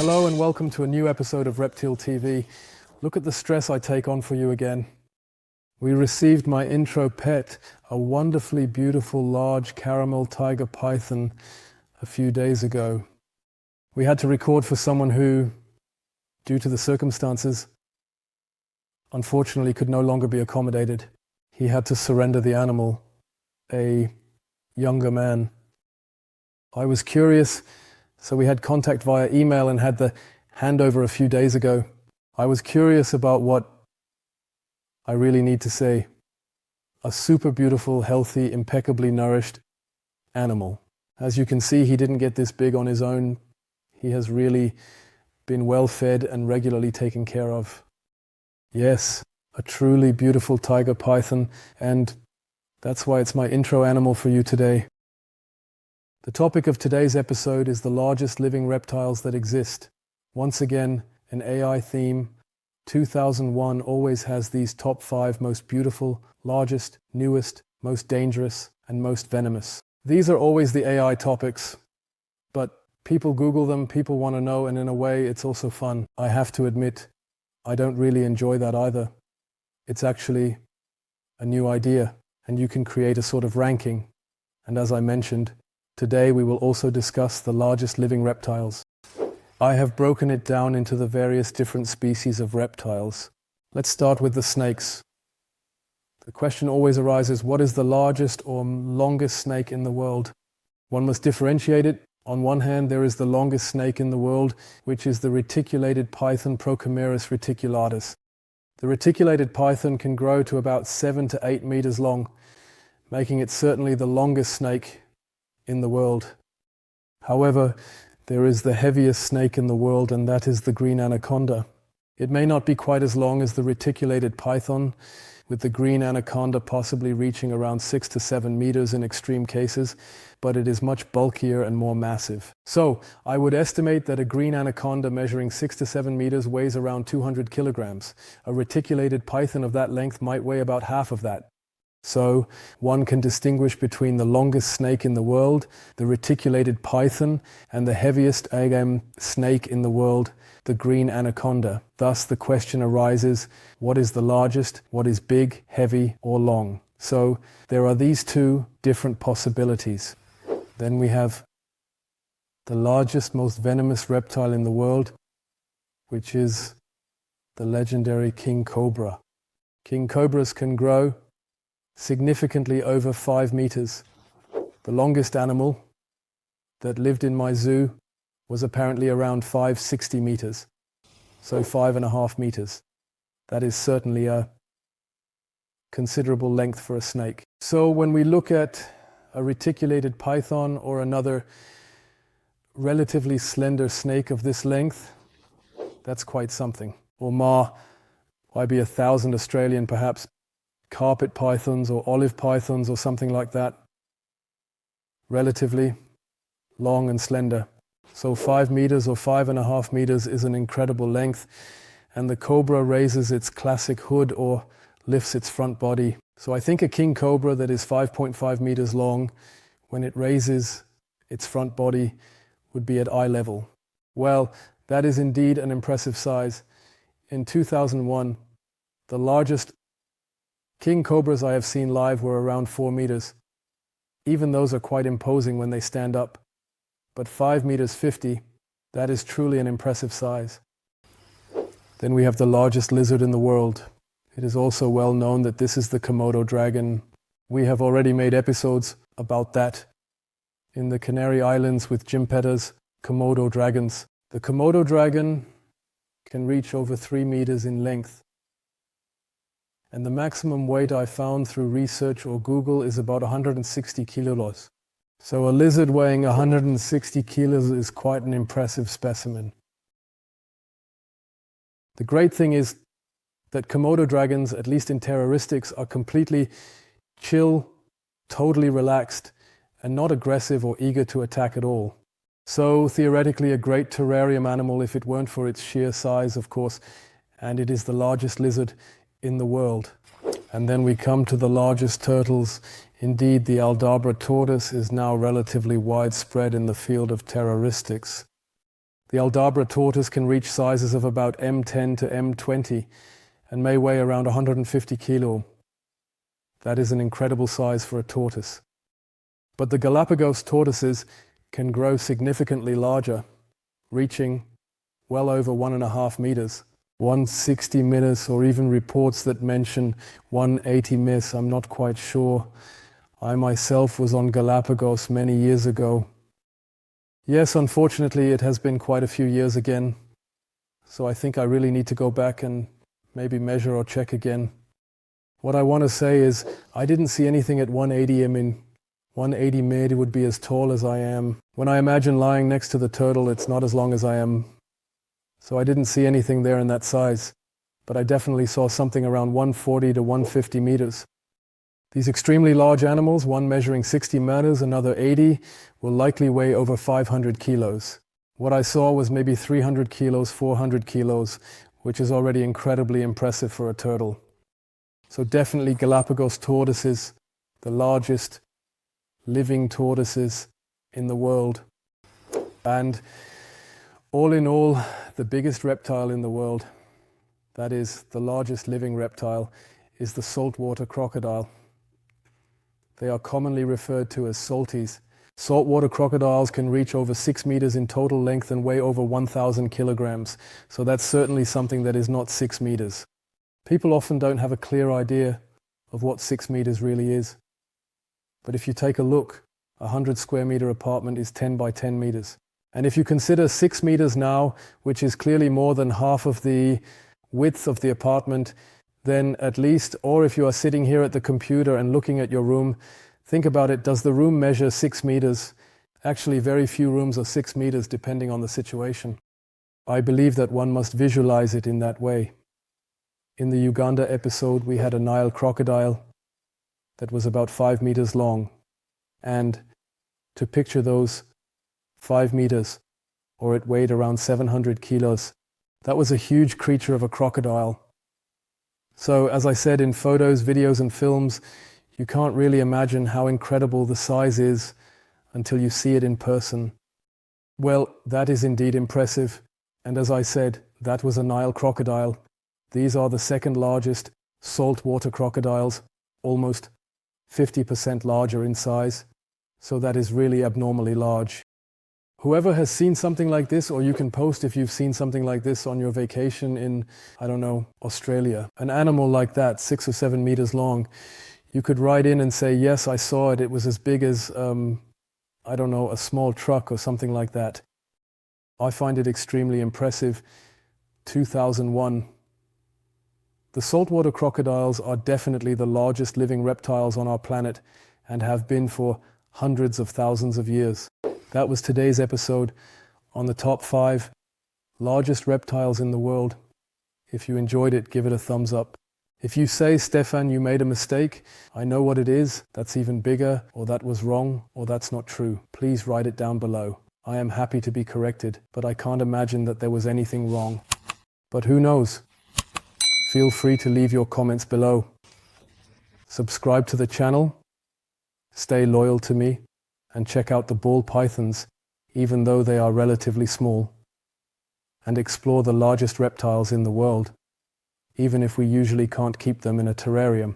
Hello and welcome to a new episode of ReptilTV. Look at the stress I take on for you again. We received my intro pet, a wonderfully beautiful large caramel tiger python, a few days ago. We had to record for someone who, due to the circumstances, unfortunately could no longer be accommodated. He had to surrender the animal, a younger man. I was curious, so we had contact via email and had the handover a few days ago. I was curious about what I really need to say. A super beautiful, healthy, impeccably nourished animal. As you can see, he didn't get this big on his own. He has really been well fed and regularly taken care of. Yes, a truly beautiful tiger python, and that's why it's my intro animal for you today. The topic of today's episode is the largest living reptiles that exist. Once again, an AI theme. 2001 always has these top 5 most beautiful, largest, newest, most dangerous, and most venomous. These are always the AI topics, but people Google them, people want to know, and in a way it's also fun. I have to admit, I don't really enjoy that either. It's actually a new idea, and you can create a sort of ranking. And as I mentioned, today we will also discuss the largest living reptiles. I have broken it down into the various different species of reptiles. Let's start with the snakes. The question always arises, what is the largest or longest snake in the world? One must differentiate it. On one hand, there is the longest snake in the world, which is the reticulated python Broghammerus reticulatus. The reticulated python can grow to about 7 to 8 meters long, making it certainly the longest snake in the world. However, there is the heaviest snake in the world, and that is the green anaconda. It may not be quite as long as the reticulated python, with the green anaconda possibly reaching around 6 to 7 meters in extreme cases, but it is much bulkier and more massive. So, I would estimate that a green anaconda measuring 6 to 7 meters weighs around 200 kilograms. A reticulated python of that length might weigh about half of that. So, one can distinguish between the longest snake in the world, the reticulated python, and the heaviest snake in the world, the green anaconda. Thus, the question arises, what is the largest, what is big, heavy, or long? So, there are these two different possibilities. Then we have the largest, most venomous reptile in the world, which is the legendary king cobra. King cobras can grow significantly over 5 meters. The longest animal that lived in my zoo was apparently around 560 meters, so 5.5 meters. That is certainly a considerable length for a snake. So when we look at a reticulated python or another relatively slender snake of this length, that's quite something. Or might be 1,000 Australian perhaps, carpet pythons or olive pythons or something like that. Relatively long and slender. So 5 meters or 5.5 meters is an incredible length, and the cobra raises its classic hood or lifts its front body. So I think a king cobra that is 5.5 meters long, when it raises its front body, would be at eye level. Well, that is indeed an impressive size. In 2001, the largest king cobras I have seen live were around 4 meters. Even those are quite imposing when they stand up. But 5 meters 50, that is truly an impressive size. Then we have the largest lizard in the world. It is also well known that this is the Komodo dragon. We have already made episodes about that in the Canary Islands with Jim Petter's Komodo dragons. The Komodo dragon can reach over 3 meters in length. And the maximum weight I found through research or Google is about 160 kilos. So a lizard weighing 160 kilos is quite an impressive specimen. The great thing is that Komodo dragons, at least in terroristics, are completely chill, totally relaxed, and not aggressive or eager to attack at all. So theoretically a great terrarium animal if it weren't for its sheer size, of course, and it is the largest lizard in the world. And then we come to the largest turtles. Indeed, the Aldabra tortoise is now relatively widespread in the field of terroristics. The Aldabra tortoise can reach sizes of about M10 to M20 and may weigh around 150 kilo. That is an incredible size for a tortoise. But the Galapagos tortoises can grow significantly larger, reaching well over 1.5 meters. 160 meters, or even reports that mention 180 meters. I'm not quite sure. I myself was on Galapagos many years ago. Yes, unfortunately, it has been quite a few years again. So I think I really need to go back and maybe measure or check again. What I want to say is I didn't see anything at 180. I mean, 180 mid would be as tall as I am. When I imagine lying next to the turtle, it's not as long as I am. So I didn't see anything there in that size, but I definitely saw something around 140 to 150 meters. These extremely large animals, one measuring 60 meters, another 80, will likely weigh over 500 kilos. What I saw was maybe 300 kilos, 400 kilos, which is already incredibly impressive for a turtle. So definitely Galapagos tortoises, the largest living tortoises in the world. And all in all, the biggest reptile in the world, that is the largest living reptile, is the saltwater crocodile. They are commonly referred to as salties. Saltwater crocodiles can reach over 6 meters in total length and weigh over 1,000 kilograms. So that's certainly something that is not 6 meters. People often don't have a clear idea of what 6 meters really is. But if you take a look, a 100 square meter apartment is 10 by 10 meters. And if you consider 6 meters now, which is clearly more than half of the width of the apartment, then at least, or if you are sitting here at the computer and looking at your room, think about it, does the room measure 6 meters? Actually, very few rooms are 6 meters depending on the situation. I believe that one must visualize it in that way. In the Uganda episode, we had a Nile crocodile that was about 5 meters long. And to picture those 5 meters, or it weighed around 700 kilos. That was a huge creature of a crocodile. So, as I said, in photos, videos, and films, you can't really imagine how incredible the size is until you see it in person. Well, that is indeed impressive. And as I said, that was a Nile crocodile. These are the second largest saltwater crocodiles, almost 50% larger in size. So that is really abnormally large. Whoever has seen something like this, or you can post if you've seen something like this on your vacation in, I don't know, Australia. An animal like that, 6 or 7 meters long, you could write in and say, yes, I saw it. It was as big as, I don't know, a small truck or something like that. I find it extremely impressive. 2001. The saltwater crocodiles are definitely the largest living reptiles on our planet and have been for hundreds of thousands of years. That was today's episode on the top 5 largest reptiles in the world. If you enjoyed it, give it a thumbs up. If you say, Stefan, you made a mistake, I know what it is, that's even bigger, or that was wrong, or that's not true, please write it down below. I am happy to be corrected, but I can't imagine that there was anything wrong. But who knows? Feel free to leave your comments below. Subscribe to the channel, stay loyal to me, and check out the ball pythons, even though they are relatively small, and explore the largest reptiles in the world, even if we usually can't keep them in a terrarium.